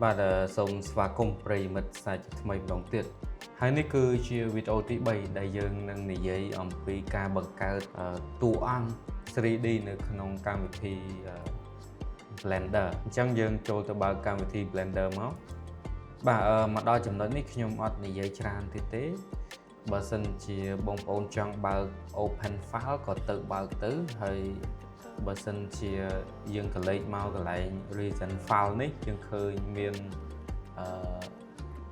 បាទសូមស្វាគមន៍ប្រិយមិត្តសាជាថ្មីម្ដងទៀតហើយនេះគឺជាវីដេអូទី3ដែលយើងនឹងនិយាយអំពីការបង្កើតតួអង្គ 3D នៅក្នុងកម្មវិធី Blender អញ្ចឹងយើងចូលទៅបើកកម្មវិធី Blender មកបាទមកដល់ចំណុចនេះខ្ញុំអត់និយាយច្រើនទៀតទេបើសិនជាបងប្អូនចង់បើក Open File ក៏ទៅបើកទៅហើយបើសិនជាយើងកលេចមកកន្លែង Recent File នេះយើងឃើញមាន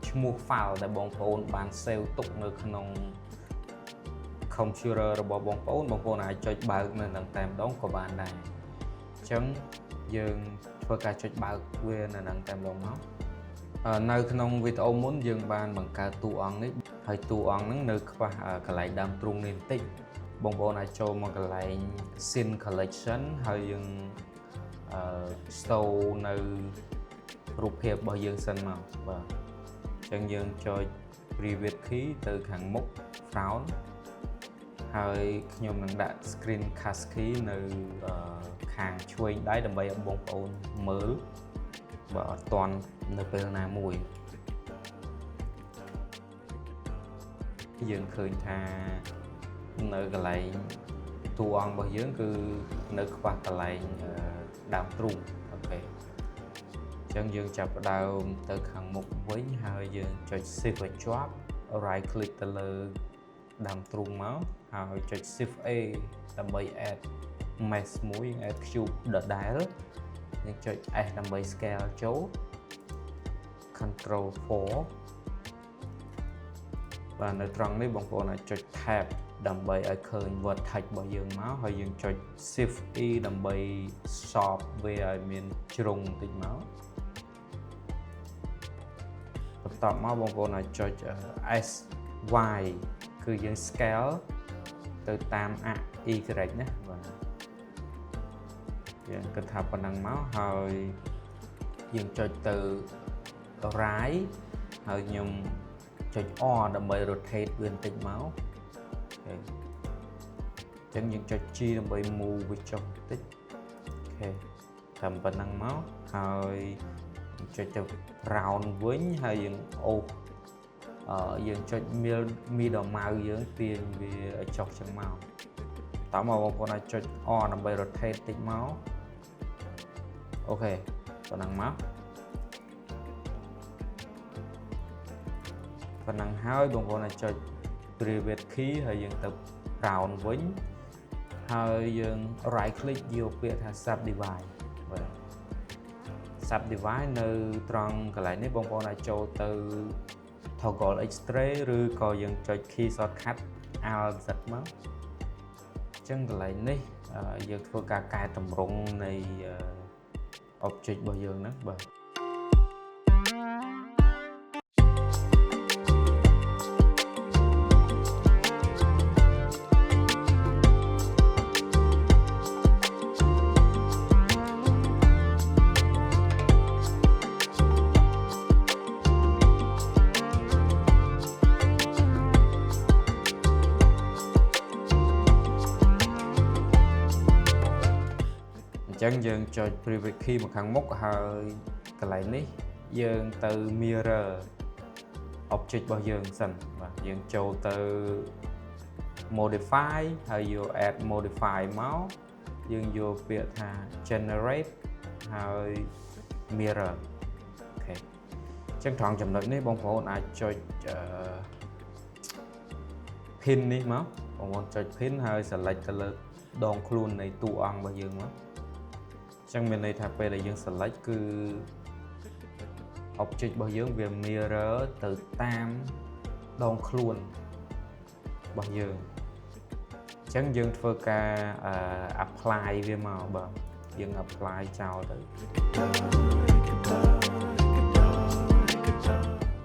ឈ្មោះ file ដែលបងប្អូនបាន save ទុកនៅក្នុង computer របស់បងប្អូនអាចចុចបើកនៅនឹងតែម្ដងក៏បានដែរអញ្ចឹងយើងធ្វើការចុចបើកវានៅនឹងតែម្ដងមកនៅក្នុងវីដេអូមុនយើងបានបង្កើតតួអង្គនេះហើយតួអង្គហ្នឹងនៅខ្វះកន្លែងដើមទ្រូងនេះបន្តិចបងប្អូនអាចចូលមកកន្លែង Scene Collection ហើយយើងstore នៅរូបភាពរបស់យើងសិនមកបាទអញ្ចឹងយើងចុច Private Key ទៅខាងមុខ Front ហើយខ្ញុំនឹងដាក់ Screen Cast Key នៅខាងឆ្វេងដៃដើម្បីឲ្យបងប្អូនមើលបើអត់ទាន់នៅពេលណាមួយយើងឃើញថានៅកន្លែងតួអង្គរបស់យើងគឺនៅខ្វះកន្លែងដើមទ្រូងអូខេអញ្ចឹងយើងចាប់ផ្ដើមទៅខាងមុខវិញហើយយើងចុច Shift ឲ្យជាប់ Right click ទៅលើដើមទ្រូងមកហើយចុច Shift A ដើម្បី add mesh មួយ add cube ដដែលយើងចុច S ដើម្បី scale ចូល Control 4បាទនៅត្រង់នេះបងប្អូនអាចចុច Tab ដើម្បីឲ្យឃើញ vertex របស់យើងមកហើយយើងចុច Shift E ដើម្បី sort វាឲ្យមានជ្រុងបន្តិចមកបន្ទាប់មកបងប្អូនអាចចុច S Y គឺយើង scale ទៅតាម Y ណាបាទយើងគិតថាប៉ុណ្ណឹងមកហើយយើងចុចទៅ right ហើយខ្ញុំចុច R ដើម្បី rotate វាបន្តិចមកអូខេអញ្ចឹងយើងចុច G ដើម្បី move វាចុះបន្តិចអូខេតាមប៉ុណ្ណឹងមកហើយចុចទៅ round វិញហើយយើងអូសយើងចុច middle mouse យើងទាញវាឲ្យចុះចឹងមកតោះមកបងប្អូនអាចចុច R ដើម្បី rotate តិចមកអូខេប៉ុណ្ណឹងមកប៉ុណ្ណឹងហើយបងប្អូនអាចចុច Private Key ហើយយើងទៅ round វិញហើយយើង right click យកពាក្យថា Subdivide បាទ Subdivide នៅត្រង់កន្លែងនេះបងប្អូនអាចចូលទៅ Toggle X-ray ឬក៏យើងចុច Key Shortcut Alt Z មកអញ្ចឹងកន្លែងនេះយើងធ្វើការកែតម្រង់នៃ object របស់យើងហ្នឹងបាទអញ្ចឹងយើងចុច Private Key មកខាងមុខហើយកន្លែងនេះយើងទៅ Mirror object របស់យើងសិនបាទយើងចូលទៅ Modify ហើយយក Add Modify មកយើងយកពាក្យថា Generate ហើយ Mirror អូខេអញ្ចឹងត្រង់ចំណុចនេះបងប្អូនអាចចុចPin នេះមកបងប្អូនចុច Pin ហើយ Select ទៅលើដងខ្លួននៃតួអង្គរបស់យើងមកចឹងមានន័យថាពេលដែលយើង select គឺ object របស់យើងវា mirror ទៅតាមដងខ្លួនរបស់យើងអញ្ចឹងយើងធ្វើការ apply វាមកបាទយើង apply ចោលទៅ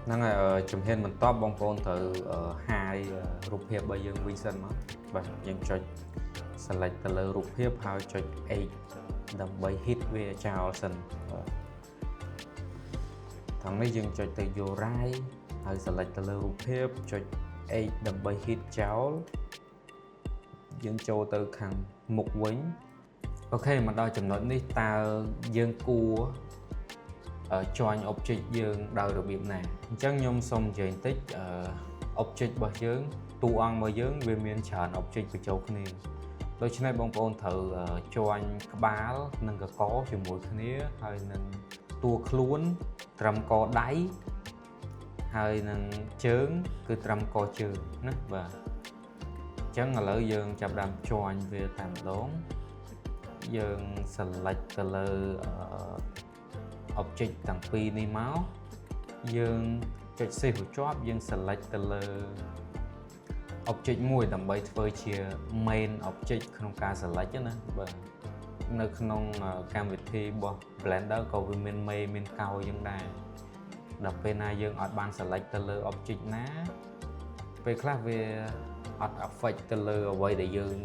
ហ្នឹងហើយជំហានបន្ទាប់បងប្អូនត្រូវហាយរូបភាពរបស់យើងវិញសិនមកបាទយើងចុច select ទៅលើរូបភាពហើយចុច X ដើម្បី hit វាចោលសិនបាទខាងនេះយើងចុចទៅ Urai ហើយ select ទៅលើរូបភាពចុច H ដើម្បី hit ចោលយើងចូលទៅខាងមុខវិញអូខេមកដល់ចំណុចនេះតើយើងគួរ join object យើងដោយរបៀបណាអញ្ចឹងខ្ញុំសូមនិយាយបន្តិចobject របស់យើងតួអង្គរបស់យើងវាមានច្រើន object បញ្ចូលគ្នាដូច្នេះបងប្អូនត្រូវ join ក្បាលនិងកកជាមួយគ្នាហើយនឹងតួខ្លួនត្រឹមកដៃហើយនឹងជើងគឺត្រឹមកជើងណាបាទអញ្ចឹងឥឡូវយើងចាប់ផ្ដើម join វាតែម្ដងយើង select ទៅលើ object ទាំងពីរនេះមកយើងចុច shift បញ្ជាប់យើង select ទៅលើ object មួយដើម្បីធ្វើជា main object ក្នុងការ select ណាបាទនៅក្នុងកម្មវិធីរបស់ Blender ក៏វាមាន main មានកោយ៉ាងដែរដល់ពេលណាយើងអត់បាន select ទៅលើ object ណាពេលខ្លះវាអត់ affect ទៅលើអ្វីដែលយើង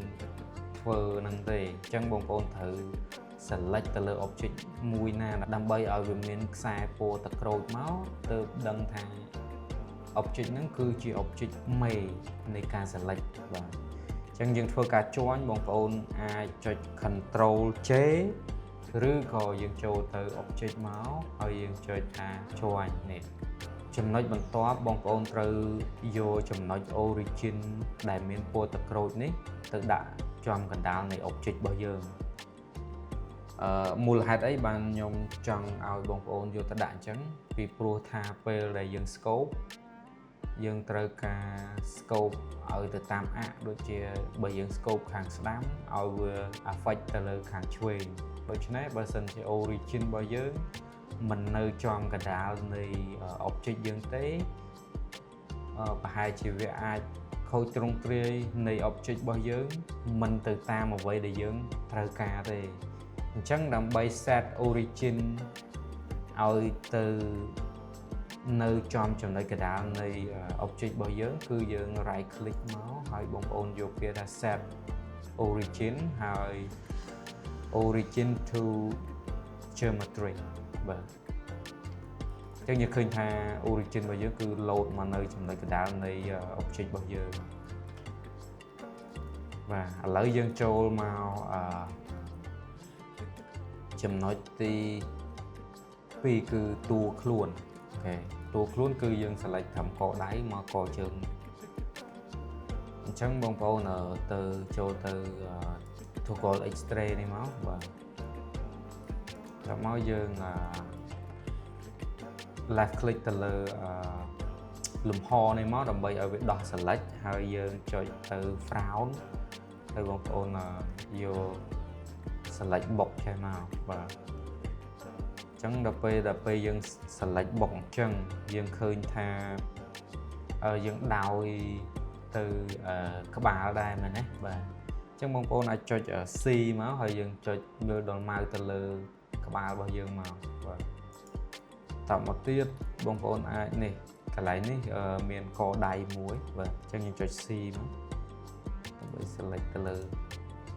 ធ្វើហ្នឹងទេអញ្ចឹងបងប្អូនត្រូវ select ទៅលើ object មួយណាដើម្បីឲ្យវាមានខ្សែពណ៌ទឹកក្រូចមកទើបដឹងថា object ហ្នឹងគឺជា object main នៃការ select បាទអញ្ចឹងយើងធ្វើការ join បងប្អូនអាចចុច Control J ឬក៏យើងចូលទៅ object មកហើយយើងចុចថា join នេះចំណុចបន្ទាប់បងប្អូនត្រូវយកចំណុច origin ដែលមានពណ៌ទឹកក្រូចនេះទៅដាក់ចំកណ្ដាលនៃ object របស់យើងមូលហេតុអីបានខ្ញុំចង់ឲ្យបងប្អូនយកទៅដាក់អញ្ចឹងពីព្រោះថាពេលដែលយើង scope យើងត្រូវការ scope ឲ្យទៅតាមអាក់ដូចជាបើយើង scope ខាងស្ដាំឲ្យវា affect ទៅលើខាងឆ្វេងដូច្នេះបើសិនជា origin របស់យើងមិននៅចំកណ្ដាលនៃ object យើងទេប្រហែលជាវាអាចខូចទ្រង់ទ្រាយនៃ object របស់យើងមិនទៅតាមអ្វីដែលយើងត្រូវការទេអញ្ចឹងដើម្បី set origin ឲ្យទៅនៅចំចំណុចកណ្ដាលនៃ object របស់យើងគឺយើង right click មកហើយបងប្អូនយកពាក្យថា set origin ហើយ origin to geometry បាទអញ្ចឹងយើងឃើញថា origin របស់យើងគឺ load មកនៅចំណុចកណ្ដាលនៃ object របស់យើងបាទឥឡូវយើងចូលមកចំណុចទី2គឺតួខ្លួនអូខេតួខ្លួនគឺយើង select ត្រឹមកដៃមកកជើងអញ្ចឹងបងប្អូនទៅចូលទៅ toggle X-ray នេះមកបាទដល់មកយើង left click ទៅលើលំហនេះមកដើម្បីឲ្យវាដោះ select ហើយយើងចុចទៅ frown ហើយបងប្អូនយក select box ចេះមកបាទអញ្ចឹងដល់ពេលយើង select box អញ្ចឹងយើងឃើញថាយើងដោយទៅក្បាលដែរមែនទេបាទអញ្ចឹងបងប្អូនអាចចុច C មកហើយយើងចុចមើលដល់ mouse ទៅលើក្បាលរបស់យើងមកបាទតមកទៀតបងប្អូនអាចនេះកន្លែងនេះមានកដៃមួយបាទអញ្ចឹងយើងចុច C មកដើម្បី select ទៅលើ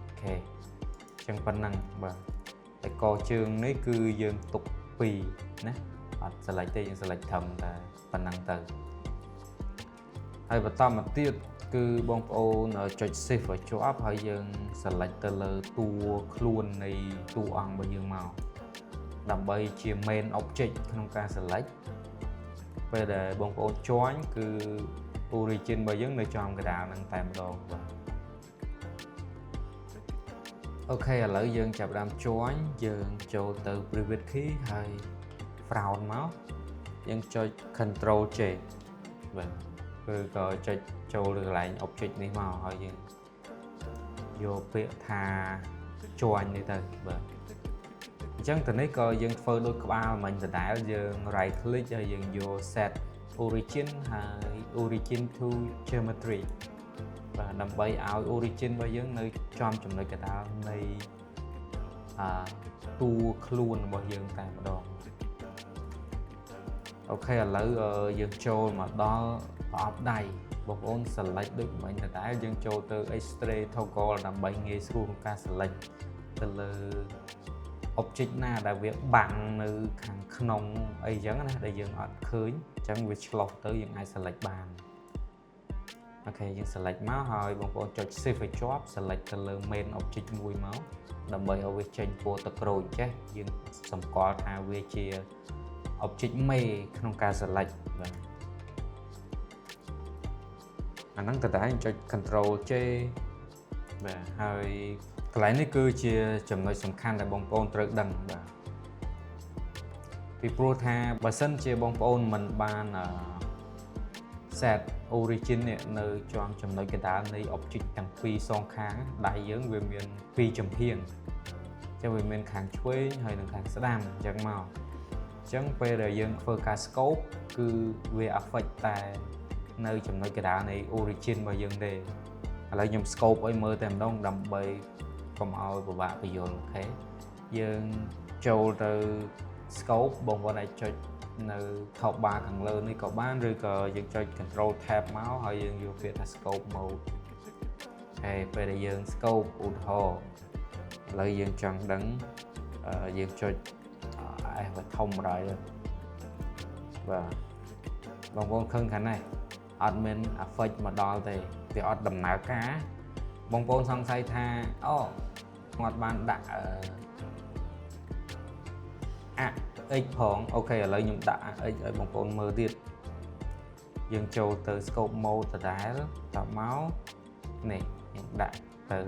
អូខេអញ្ចឹងប៉ុណ្ណឹងបាទហើយកជើងនេះគឺយើងទុក2ណាអត់ select ទេយើង select ត្រឹមតែប៉ុណ្ណឹងទៅហើយបន្តមកទៀតគឺបងប្អូនចុច shift ឲ្យជាប់ហើយយើង select ទៅលើតួខ្លួននៃតួអង្គរបស់យើងមកដើម្បីជា main object ក្នុងការ select ពេលដែលបងប្អូន join គឺ origin របស់យើងនៅចំកណ្ដាលហ្នឹងតែម្ដងបាទអូខេឥឡូវយើងចាប់ផ្ដើម join យើងចូលទៅ private key ហើយ frown មកយើងចុច control J បាទឬក៏ចុចចូលលើកន្លែង object នេះមកហើយយើងយកពាក្យថា join នេះទៅបាទអញ្ចឹងទៅនេះក៏យើងធ្វើដូចក្បាលមិញដដែលយើង right click ហើយយើងយក set origin ហើយ origin to geometry បាទដើម្បីឲ្យ origin របស់យើងនៅចំចំណុចកណ្ដាលនៃតួខ្លួនរបស់យើងតែម្ដងអូខេឥឡូវយើងចូលមកដល់ប្រអប់ដៃបងប្អូន select ដូចមិញដដែលយើងចូលទៅ X-ray toggle ដើម្បីងាយស្រួលក្នុងការ select ទៅលើ object ណាដែលវាបាំងនៅខាងក្នុងអីចឹងណាដែលយើងអត់ឃើញអញ្ចឹងវាឆ្លុះទៅយើងអាច select បានអូខេយើង select មកហើយបងប្អូនចុច shift ឲ្យជាប់ select ទៅលើ main object មួយមកដើម្បីឲ្យវាចេញពណ៌ទឹកក្រូចចេះយើងសម្គាល់ថាវាជា object មេក្នុងការ select បាទអាហ្នឹងតើឯងចុច control J បាទហើយកន្លែងនេះគឺជាចំណុចសំខាន់ដែលបងប្អូនត្រូវដឹងបាទពីព្រោះថាបើសិនជាបងប្អូនមិនបានset origin នេះនៅចំចំណុចកណ្ដាលនៃ object ទាំងពីរសងខាងដៃយើងវាមានពីរចំហៀងអញ្ចឹងវាមានខាងឆ្វេងហើយនិងខាងស្ដាំអញ្ចឹងមកអញ្ចឹងពេលដែលយើងធ្វើការ scope គឺវា affect តែនៅចំណុចកណ្ដាលនៃ origin របស់យើងទេឥឡូវខ្ញុំ scope ឲ្យមើលតែម្ដងដើម្បីកុំឲ្យពិបាកបញ្យល់អូខេយើងចូលទៅ scope បងប្អូនអាចចុចនៅ top bar ខាងលើនេះក៏បានឬក៏យើងចុច control tab មកហើយយើងយកពាក្យថា scope mode ហើយពេលដែលយើង scope ឧទាហរណ៍ឥឡូវយើងចង់ដឹងយើងចុចវាធំដែរបាទបងប្អូនឃើញខាងនេះអត់មាន effect មកដល់ទេវាអត់ដំណើរការបងប្អូនសង្ស័យថាអូគាត់បានដាក់x ផងអូខេឥឡូវខ្ញុំដាក់ x ឲ្យបងប្អូនមើលទៀតយើងចូលទៅ scope mode ដដែលតមកនេះយើងដាក់ទៅ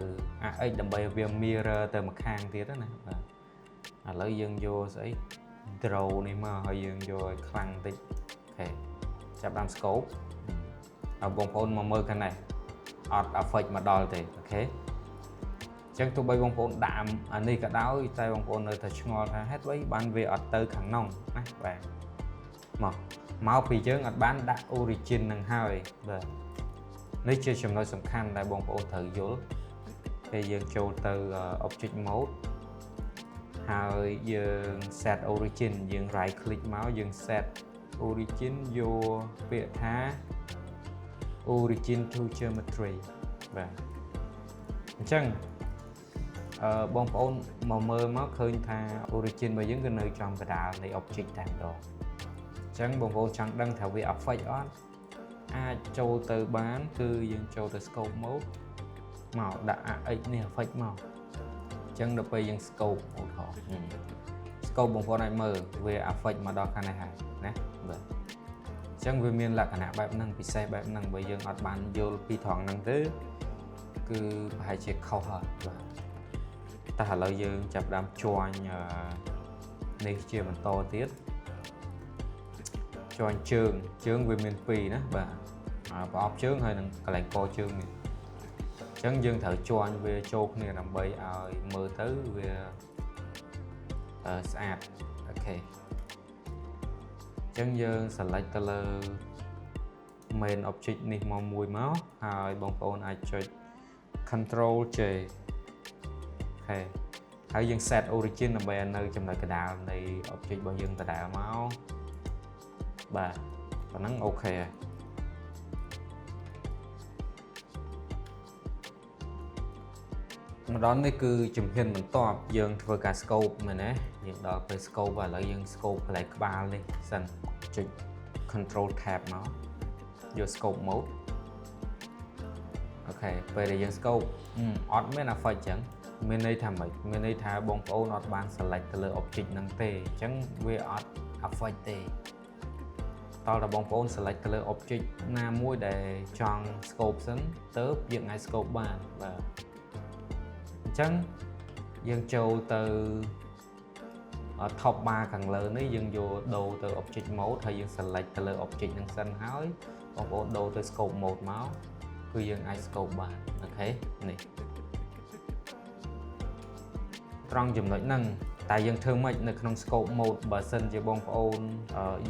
x ដើម្បីវា mirror ទៅម្ខាងទៀតណាបាទឥឡូវយើងយកស្អី draw នេះមកហើយយើងយកឲ្យខ្លាំងតិចអូខេចាប់តាម scope ហើយបងប្អូនមកមើលខាងនេះអត់ effect មកដល់ទេអូខេចឹងទោះបីបងប្អូនដាក់អានេះក៏ដោយតែបងប្អូននៅតែឆ្ងល់ថាហេតុអ្វីបានវាអត់ទៅខាងក្នុងណាបាទមកពីយើងអត់បានដាក់ origin នឹងហើយបាទនេះជាចំណុចសំខាន់ដែលបងប្អូនត្រូវយល់ពេលយើងចូលទៅ object mode ហើយយើង set origin យើង right click មកយើង set origin យកពាក្យថា origin to geometry បាទអញ្ចឹងបងប្អូនមកមើលមកឃើញថា origin របស់យើងគឺនៅចំកណ្ដាលនៃ object តែម្ដងអញ្ចឹងបងប្អូនចង់ដឹងថាវា affect អត់អាចចូលទៅបានគឺយើងចូលទៅ scope mode មកដាក់ x នេះ affect មកអញ្ចឹងដល់ពេលយើង scope ឧទាហរណ៍ scope បងប្អូនអាចមើលវា affect មកដល់ខាងនេះហើយណាបាទអញ្ចឹងវាមានលក្ខណៈបែបហ្នឹងពិសេសបែបហ្នឹងបើយើងអត់បានយល់ពីត្រង់ហ្នឹងទេគឺប្រហែលជាខុសហើយបាទតែឥឡូវយើងចាប់ផ្ដើមជួញនេះជាបន្តទៀតជួញជើងវាមានពីរណាបាទប្រអប់ជើងហើយនឹងកន្លែងកជើងនេះអញ្ចឹងយើងត្រូវជួញវាចូលគ្នាដើម្បីឲ្យមើលទៅវាស្អាតអូខេអញ្ចឹងយើង select ទៅលើ main object នេះមកមួយមកហើយបងប្អូនអាចចុច control J ហើយយើង set origin ដើម្បីឲ្យនៅចំណុចកណ្ដាលនៃ object របស់យើងដដែលមកបាទប៉ុណ្ណឹងអូខេហើយម្ដងនេះគឺជំហានបន្ទាប់យើងធ្វើការ scope មែនទេយើងដល់ពេល scope ឥឡូវយើង scope កន្លែងក្បាលនេះសិនចុច control tab មកយក scope mode អូខេពេលដែលយើង scope អត់មាន effect ចឹងមានន័យថាម៉េចមានន័យថាបងប្អូនអត់បាន select ទៅលើ object ហ្នឹងទេអញ្ចឹងវាអត់ effect ទេតើតើបងប្អូន select ទៅលើ object ណាមួយដែលចង់ scope សិនទៅយើងអាច scope បានបាទអញ្ចឹងយើងចូលទៅ top bar ខាងលើនេះយើងយកដូរទៅ object mode ហើយយើង select ទៅលើ object ហ្នឹងសិនហើយបងប្អូនដូរទៅ scope mode មកគឺយើងអាច scope បានអូខេនេះត្រង់ចំណុចហ្នឹងតែយើងធ្វើម៉េចនៅក្នុង scope mode បើសិនជាបងប្អូន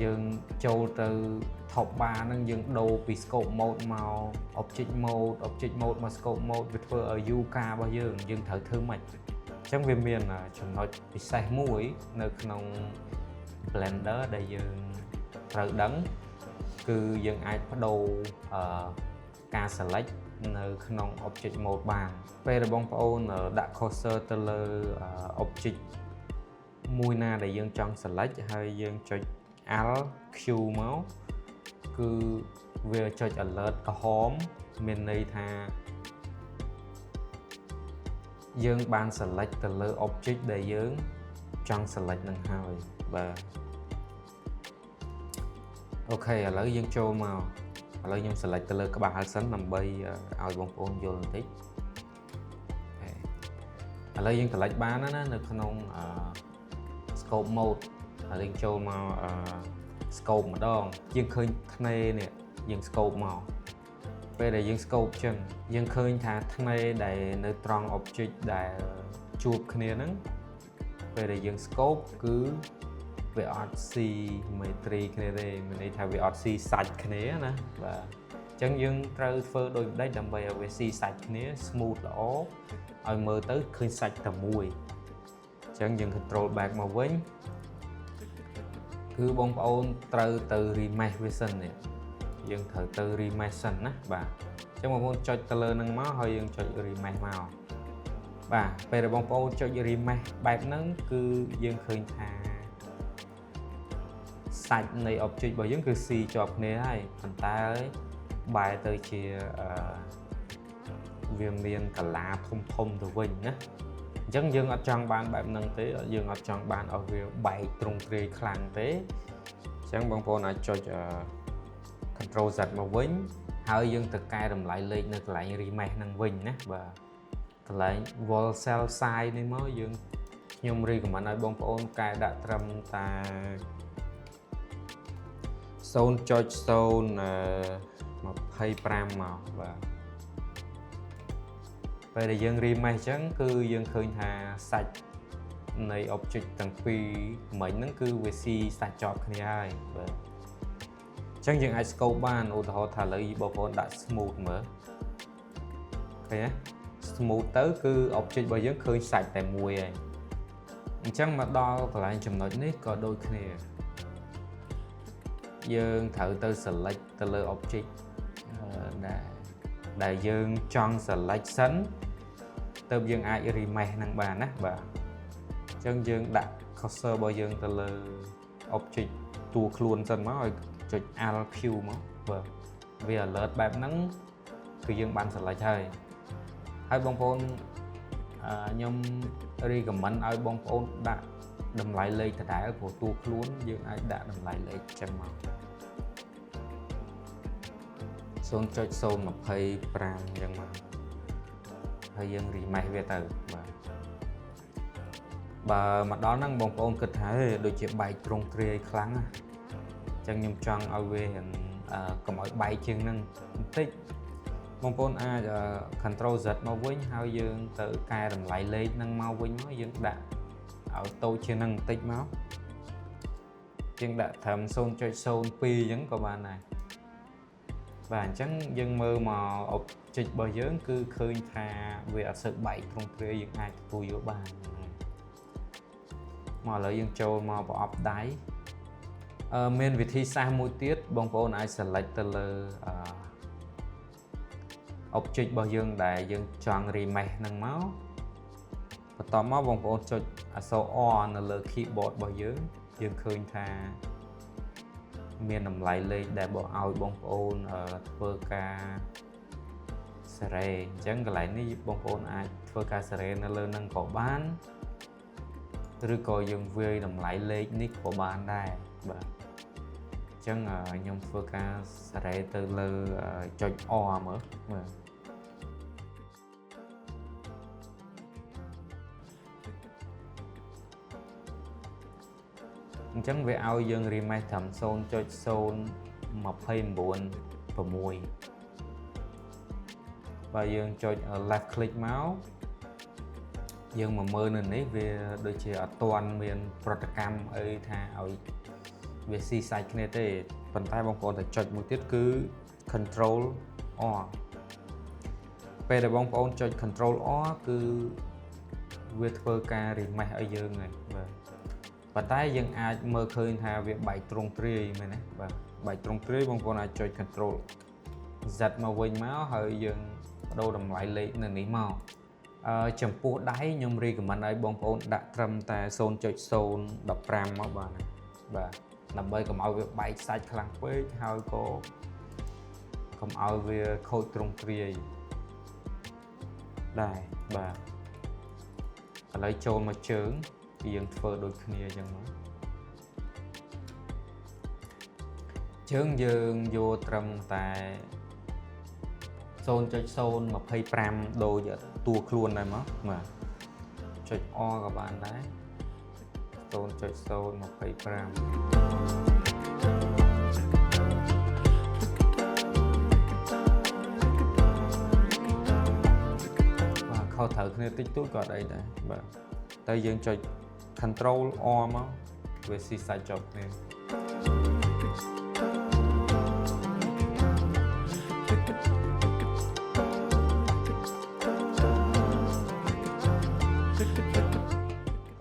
យើងចូលទៅ top bar ហ្នឹងយើងដូរពី scope mode មក object mode មក scope mode វាធ្វើឲ្យ view ការរបស់យើងត្រូវធ្វើម៉េចអញ្ចឹងវាមានចំណុចពិសេសមួយនៅក្នុង Blender ដែលយើងត្រូវដឹងគឺយើងអាចបដូរការ select នៅក្នុង object mode បានពេលដែលបងប្អូនដាក់ cursor ទៅលើ object មួយណាដែលយើងចង់ select ហើយយើងចុច Alt Q មកគឺវាចុច alert ក្រហមមានន័យថាយើងបាន select ទៅលើ object ដែលយើងចង់ select នឹងហើយបាទ អូខេឥឡូវយើងចូលមកឥឡូវខ្ញុំ select ទៅលើក្បាលសិនដើម្បីឲ្យបងប្អូនយល់បន្តិចឥឡូវយើង select បានណានៅក្នុង scope mode ហើយយើងចូលមក scope ម្ដងយើងឃើញថ្នេរនេះយើង scope មកពេលដែលយើង scope ចឹងយើងឃើញថាថ្នេរដែលនៅត្រង់ object ដែលជួបគ្នាហ្នឹងពេលដែលយើង scope គឺវាអត់ symmetry គ្នាទេមានន័យថាវាអត់ ស៊ីសាច់គ្នាណាបាទអញ្ចឹងយើងត្រូវធ្វើដូចម្ដេចដើម្បីឲ្យវាស៊ីសាច់គ្នា smooth ល្អឲ្យមើលទៅឃើញសាច់តែមួយអញ្ចឹងយើង control back មកវិញគឺបងប្អូនត្រូវទៅ remesh វាសិននេះយើងត្រូវទៅ remesh សិនណាបាទអញ្ចឹងបងប្អូនចុចទៅលើនឹងមកហើយយើងចុច remesh មកបាទពេលដែលបងប្អូនចុច remesh បែបហ្នឹងគឺយើងឃើញថាសាច់នៃ object របស់យើងគឺស៊ីជាប់គ្នាហើយប៉ុន្តែបែរទៅជាវាមានកលាធំទៅវិញណាអញ្ចឹងយើងអត់ចង់បានបែបហ្នឹងទេយើងអត់ចង់បានឲ្យវាបែកទ្រង់ទ្រាយខ្លាំងទេអញ្ចឹងបងប្អូនអាចចុច Ctrl Z មកវិញហើយយើងទៅកែតម្លៃលេខនៅកន្លែង remesh ហ្នឹងវិញណាបាទកន្លែង wall cell size នេះមកយើងខ្ញុំ recommend ឲ្យបងប្អូនកែដាក់ត្រឹមតែ0.025 មកបាទពេលដែលយើង remesh អញ្ចឹងគឺយើងឃើញថាសាច់នៃ object ទាំងពីរមិញហ្នឹងគឺវាស៊ីសាច់ជាប់គ្នាហើយបាទអញ្ចឹងយើងអាច scope បានឧទាហរណ៍ថាឥឡូវបងប្អូនដាក់ smooth មើលឃើញទេ smooth ទៅគឺ object របស់យើងឃើញសាច់តែមួយហើយអញ្ចឹងមកដល់កន្លែងចំណុចនេះក៏ដូចគ្នាយើងត្រូវទៅ select ទៅលើ object ដែលយើងចង់ select សិនទើបយើងអាច remesh នឹងបានណាបាទអញ្ចឹងយើងដាក់ cursor របស់យើងទៅលើ object តួខ្លួនសិនមកឲ្យចុច Alt Q មកបាទវា alert បែបហ្នឹងគឺយើងបាន select ហើយបងប្អូនខ្ញុំ recommend ឲ្យបងប្អូនដាក់តម្លៃលេខដដែលព្រោះតួខ្លួនយើងអាចដាក់តម្លៃលេខចឹងមក0.025 ចឹងមកហើយយើង remesh វាទៅបាទបើមកដល់ហ្នឹងបងប្អូនគិតថាដូចជាបែកទ្រង់ទ្រាយខ្លាំងណាអញ្ចឹងខ្ញុំចង់ឲ្យវាកុំឲ្យបែកជាងហ្នឹងបន្តិចបងប្អូនអាច Ctrl Z មកវិញហើយយើងទៅកែតម្លៃលេខហ្នឹងមកវិញមកយើងដាក់ឲ្យតូចជាងហ្នឹងបន្តិចមកយើងដាក់ត្រឹម 0.02 អញ្ចឹងក៏បានដែរបាទអញ្ចឹងយើងមើលមក object របស់យើងគឺឃើញថាវាអត់សូវបែកទ្រង់ទ្រាយយើងអាចទទួលយកបានមកឥឡូវយើងចូលមកប្រអប់ដៃមានវិធីសាស្ត្រមួយទៀតបងប្អូនអាច select ទៅលើ object របស់យើងដែលយើងចង់ remesh ហ្នឹងមកបន្ទាប់មកបងប្អូនចុចអក្សរ R នៅលើ keyboard របស់យើងឃើញថាមានតម្លៃលេខដែលបងឲ្យបងប្អូនធ្វើការសារ៉េអញ្ចឹងកន្លែងនេះបងប្អូនអាចធ្វើការសារ៉េនៅលើនឹងក៏បានឬក៏យើងវាយតម្លៃលេខនេះក៏បានដែរបាទអញ្ចឹងខ្ញុំធ្វើការសារ៉េទៅលើចុច R មើលអញ្ចឹងវាឲ្យយើង remesh ត្រឹម 0.029 6 បើយើងចុច left click មកយើងមកមើលនៅនេះវាដូចជាអត់ទាន់មានប្រតិកម្មអីថាឲ្យវាស៊ីសាច់គ្នាទេប៉ុន្តែបងប្អូនតែចុចមួយទៀតគឺ Control R ពេលដែលបងប្អូនចុច Control R គឺវាធ្វើការ remesh ឲ្យយើងហើយបាទប៉ុន្តែយើងអាចមើលឃើញថាវាបែកទ្រង់ទ្រាយមែនទេបាទបែកទ្រង់ទ្រាយបងប្អូនអាចចុច Control Z មកវិញមកហើយយើងបដូរតម្លៃលេខនៅនេះមកចំពោះដៃខ្ញុំ recommend ឲ្យបងប្អូនដាក់ត្រឹមតែ 0.015 មកបាទដើម្បីកុំឲ្យវាបែកសាច់ខ្លាំងពេកហើយក៏កុំឲ្យវាខូចទ្រង់ទ្រាយដែរបាទឥឡូវចូលមកជើងយើងធ្វើដូចគ្នាអញ្ចឹងមក ជើងយើងយកត្រឹមតែ 0.025 ដូចតួខ្លួនដែរមកបាទចុច O ក៏បានដែរ 0.025 ខុសត្រូវគ្នាតិចតួចក៏អត់អីដែរបាទតែយើងចុច Control O មកវាស៊ីសាច់ចប់គ្នា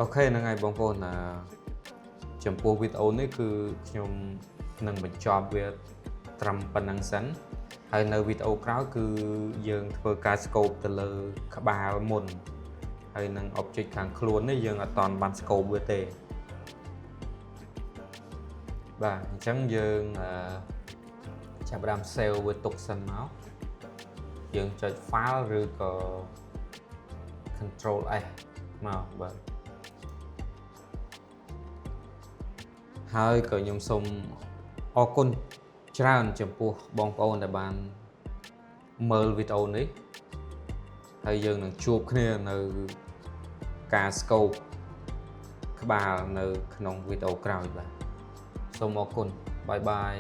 អូខេហ្នឹងហើយបងប្អូនចំពោះវីដេអូនេះគឺខ្ញុំនឹងបញ្ចប់វាត្រឹមប៉ុណ្្នឹងសិនហើយនៅវីដេអូក្រោយគឺយើងធ្វើការ scope ទៅលើក្បាលមុនហើយនឹង object ខាងខ្លួននេះយើងអត់តាន់បាន scope វាទេបាទអញ្ចឹងយើងចាប់ផ្ដើម save វាទុកសិនមកយើងចុច file ឬក៏ Control S មកបាទហើយក៏ខ្ញុំសូមអរគុណច្រើនចំពោះបងប្អូនដែលបានមើលវីដេអូនេះហើយយើងនឹងជួបគ្នានៅការ scope ក្បាលនៅក្នុងវីដេអូក្រោយបាទសូមអរគុណបាយបាយ